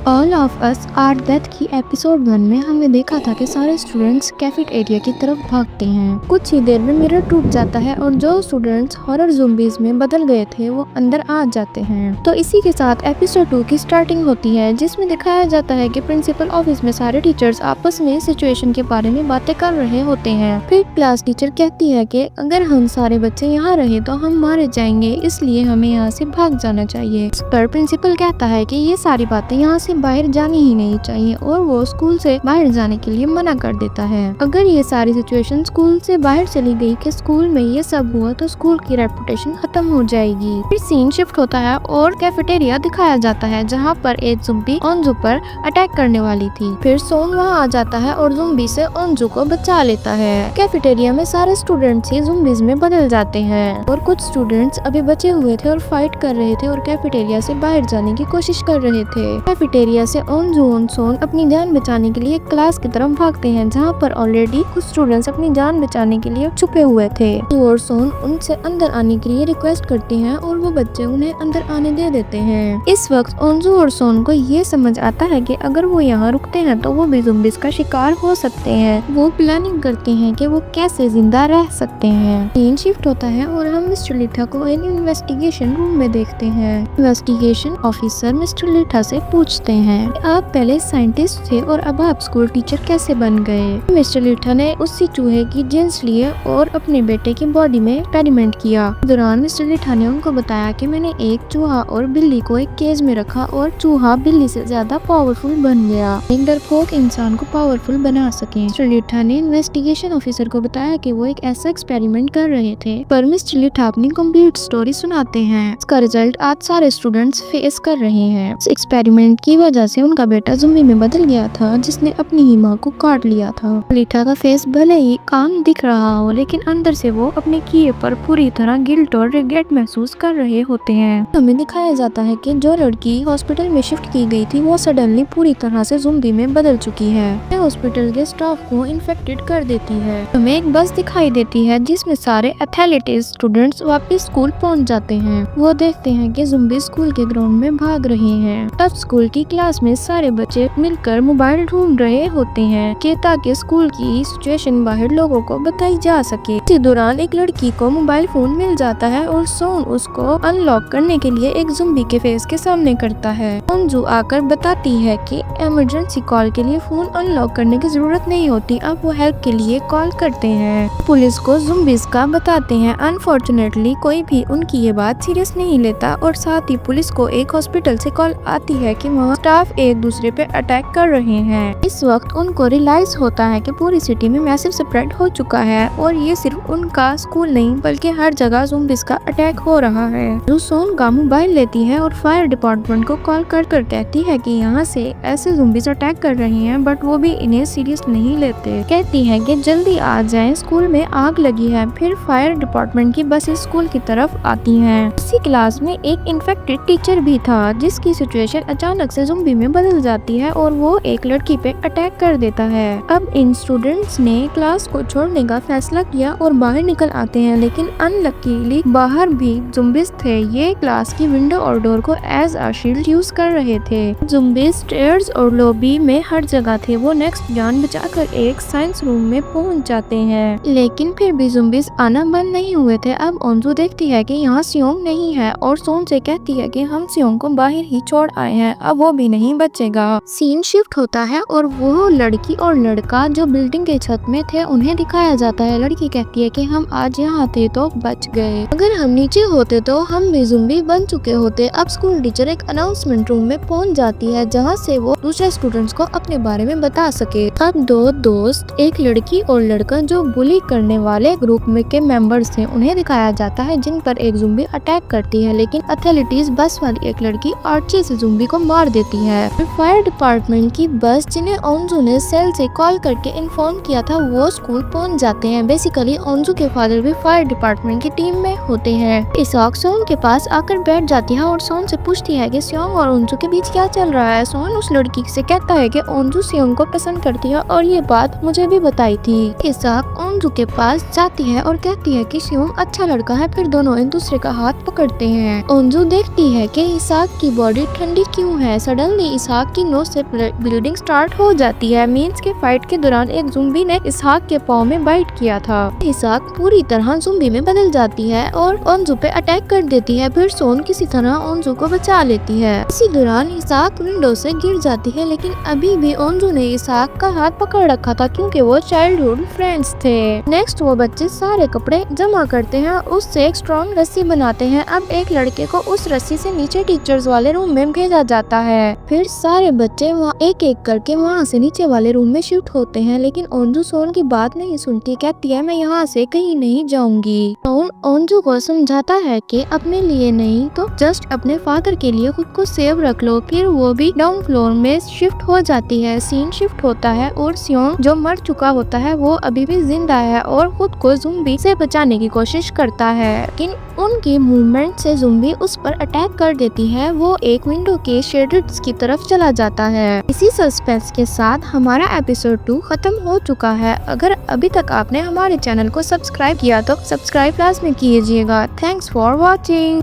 All of us are dead की episode 1 में हमने देखा था कि सारे स्टूडेंट्स कैफेटेरिया की तरफ भागते हैं। कुछ ही देर में मिरर टूट जाता है और जो स्टूडेंट्स हॉरर ज़ॉम्बीज में बदल गए थे वो अंदर आ जाते हैं। तो इसी के साथ एपिसोड 2 की स्टार्टिंग होती है, जिसमें दिखाया जाता है कि प्रिंसिपल ऑफिस में सारे टीचर्स आपस में सिचुएशन के बारे में बातें कर रहे होते हैं। फिर क्लास टीचर कहती है कि अगर हम सारे बच्चे यहाँ रहे तो हम मारे जाएंगे, इसलिए हमें यहाँ से भाग जाना चाहिए। इस पर प्रिंसिपल कहता है कि ये सारी बातें यहाँ से बाहर जानी ही नहीं चाहिए और वो स्कूल से बाहर जाने के लिए मना कर देता है। अगर ये सारी सिचुएशन स्कूल से बाहर चली गई कि स्कूल में ये सब हुआ तो स्कूल की रेपुटेशन खत्म हो जाएगी। फिर सीन शिफ्ट होता है और कैफेटेरिया दिखाया जाता है, जहाँ पर एक ज़ॉम्बी ओंजू पर अटैक करने वाली थी। फिर सोन वहाँ आ जाता है और ज़ॉम्बी से ओंजू को बचा लेता है। कैफेटेरिया में सारे स्टूडेंट्स ही ज़ॉम्बीज में बदल जाते हैं और कुछ स्टूडेंट्स अभी बचे हुए थे और फाइट कर रहे थे और कैफेटेरिया से बाहर जाने की कोशिश कर रहे थे। कैफेटेरिया से ओंजू और सोन अपनी जान बचाने के लिए क्लास की तरफ भागते हैं, जहाँ पर ऑलरेडी कुछ स्टूडेंट्स अपनी जान बचाने के लिए छुपे हुए थे। और सोन उनसे अंदर आने के लिए रिक्वेस्ट करते हैं और वो बच्चे उन्हें अंदर आने दे देते हैं। इस वक्त ओंजू और सोन को ये समझ आता है कि अगर वो यहाँ रुकते हैं तो वो भी ज़ॉम्बीज का शिकार हो सकते हैं। वो प्लानिंग करते हैं कि वो कैसे जिंदा रह सकते हैं। सीन शिफ्ट होता है और हम मिस्टर लिथा को एक इन्वेस्टिगेशन रूम में देखते हैं। इन्वेस्टिगेशन ऑफिसर मिस्टर लिथा से पूछते हैं, आप पहले साइंटिस्ट थे और अब आप स्कूल टीचर कैसे बन गए? मिस्टर लिथा ने उसी चूहे की जीन्स लिए और अपने बेटे की बॉडी में एक्सपेरिमेंट किया। दौरान मिस्टर लिथा ने उनको बताया कि मैंने एक चूहा और बिल्ली को एक केज में रखा और चूहा बिल्ली से ज्यादा पावरफुल बन गया। एक डरपोक इंसान को पावरफुल बना सके। मिस्टर लिथा ने इन्वेस्टिगेशन ऑफिसर को बताया कि वो एक ऐसा एक्सपेरिमेंट कर रहे थे, पर मिस्टर लिथा अपनी कंप्लीट स्टोरी सुनाते हैं। इसका रिजल्ट आज सारे स्टूडेंट्स फेस कर रहे हैं। इस एक्सपेरिमेंट की वजह से उनका बेटा ज़ॉम्बी में बदल गया था, जिसने अपनी ही माँ को काट लिया था। लिथा का फेस भले ही काम दिख रहा हो, लेकिन अंदर से वो अपने किए पर पूरी तरह गिल्ट और रिग्रेट महसूस कर रहे होते हैं। हमें दिखाया जाता है कि जो लड़की हॉस्पिटल में शिफ्ट की गई थी वो सडनली पूरी तरह से ज़ॉम्बी में बदल चुकी है। हॉस्पिटल के स्टाफ को इन्फेक्टेड कर देती है। हमें एक बस दिखाई देती है जिसमें सारे एथलेटिक्स स्टूडेंट्स वापस स्कूल पहुंच जाते हैं। वो देखते हैं कि ज़ॉम्बी स्कूल के ग्राउंड में भाग रहे हैं। तब स्कूल की क्लास में सारे बच्चे मिलकर मोबाइल ढूंढ रहे होते हैं कि ताकि स्कूल की सिचुएशन बाहर लोगों को बताई जा सके। इसी दौरान एक लड़की को मोबाइल फोन मिल जाता है और सोन उसको अनलॉक करने के लिए एक ज़ॉम्बी के फेस के सामने करता है। ओंजू आकर बताती है कि इमरजेंसी कॉल के लिए फोन अनलॉक करने की जरूरत नहीं होती, अब वो हेल्प के लिए कॉल करते हैं। पुलिस को ज़ॉम्बीज का बताते हैं। अनफॉर्चुनेटली कोई भी उनकी ये बात सीरियस नहीं लेता और साथ ही पुलिस को एक हॉस्पिटल से कॉल आती है कि वहाँ स्टाफ एक दूसरे पे अटैक कर रहे हैं। इस वक्त उनको रियलाइज होता है कि पूरी सिटी में मैसिव स्प्रेड हो चुका है और ये सिर्फ उनका स्कूल नहीं बल्कि हर जगह ज़ॉम्बीज का अटैक हो रहा है। सोन का मोबाइल लेती है और फायर डिपार्टमेंट को कॉल कर कहती है कि यहाँ से ऐसे ज़ॉम्बीज अटैक कर रहे हैं, बट वो भी इन्हें सीरियस नहीं लेते। कहती है कि जल्दी आ जाएं, स्कूल में आग लगी है। फिर फायर डिपार्टमेंट की बस स्कूल की तरफ आती हैं। इसी क्लास में एक इन्फेक्टेड टीचर भी था, जिसकी सिचुएशन अचानक से ज़ॉम्बी में बदल जाती है और वो एक लड़की पे अटैक कर देता है। अब इन स्टूडेंट्स ने क्लास को छोड़ने का फैसला किया और बाहर निकल आते हैं, लेकिन अनलकीली बाहर भी ज़ॉम्बीज थे। ये क्लास की विंडो और डोर को एज अ शील्ड यूज कर रहे थे। ज़ॉम्बीज स्टेयर्स और लॉबी में हर जगह थे। वो नेक्स्ट जान बचाकर एक साइंस रूम में पहुंच जाते हैं, लेकिन फिर भी ज़ॉम्बीज आना बंद नहीं हुए थे। अब ओंजू देखती है कि यहाँ सियोंग नहीं है और सोन से कहती है कि हम सियोंग को बाहर ही छोड़ आए हैं, अब वो भी नहीं बचेगा। सीन शिफ्ट होता है और वो लड़की और लड़का जो बिल्डिंग के छत में थे उन्हें दिखाया जाता है। लड़की कहती है कि हम आज यहाँ थे तो बच गए, अगर हम नीचे होते तो हम भी ज़ॉम्बी बन चुके होते। अब स्कूल टीचर एक अनाउंसमेंट रूम में पहुंच जाती है, जहाँ से वो दूसरे स्टूडेंट्स को अपने बारे में बता सके। अब दो दोस्त, एक लड़की और लड़का जो बुली करने वाले ग्रुप में के मेंबर्स थे, उन्हें दिखाया जाता है, जिन पर एक ज़ॉम्बी अटैक करती है, लेकिन एथलेटिक्स बस वाली एक लड़की आर्ची से ज़ॉम्बी को मार देती है। फिर फायर डिपार्टमेंट की बस, जिन्हें ओंजू ने सेल से कॉल करके इन्फॉर्म किया था, वो स्कूल पहुंच जाते हैं। बेसिकली ओंजू के फादर भी फायर डिपार्टमेंट की टीम में होते हैं। इसॉक सोन के पास आकर बैठ जाती है और सोन से पूछती है कि सियोंग और ओंजू के बीच क्या चल रहा है। सोन उस लड़की से कहता है कि ओंजू सियोंग को पसंद करती है और ये बात मुझे भी बताई थी। इसॉक ओंजू के पास जाती है और कहती है कि सियोंग अच्छा लड़का है। फिर दोनों एक दूसरे का हाथ पकड़ते हैं। ओंजू देखती है कि इसाक की बॉडी ठंडी क्यों है। सडनली इसाक की नोज से ब्लीडिंग स्टार्ट हो जाती है। मीन्स के फाइट के दौरान एक ज़ुम्बी ने इसाक के पाँव में बाइट किया था। इसाक पूरी तरह ज़ुम्बी में बदल जाती है और ओंजू पे अटैक कर देती है। फिर सोन किसी तरह ओंजू को बचा लेती है। इसी दौरान इसाक विंडो से गिर जाती है, लेकिन अभी भी ओंजू ने इसाक का हाथ पकड़ रखा था क्योंकि वो चाइल्डहुड फ्रेंड्स थे। नेक्स्ट वो बच्चे सारे कपड़े जमा करते हैं, उससे एक स्ट्रॉन्ग रस्सी बनाते हैं। अब एक लड़के को उस रस्सी से नीचे टीचर्स वाले रूम में भेजा जाता है। फिर सारे बच्चे वहाँ एक एक करके वहाँ से नीचे वाले रूम में शिफ्ट होते हैं, लेकिन ओंजू सोन की बात नहीं सुनती। कहती है मैं यहाँ से कहीं नहीं जाऊंगी। सोन ओंजू को समझाता है कि अपने लिए नहीं तो जस्ट अपने फादर के लिए खुद को सेव रख लो। फिर वो भी डाउन फ्लोर में शिफ्ट हो जाती है। सीन शिफ्ट होता है और सियोंग जो मर चुका होता है वो अभी भी जिंदा है और खुद को ज़ुम्बी से बचाने की कोशिश करता है, लेकिन उनकी मूवमेंट से ज़ुम्बी उस पर अटैक कर देती है। वो एक विंडो के शेडर्स की तरफ चला जाता है। इसी सस्पेंस के साथ हमारा एपिसोड 2 खत्म हो चुका है। अगर अभी तक आपने हमारे चैनल को सब्सक्राइब किया तो सब्सक्राइब लाजमी कीजिएगा। Thanks for watching.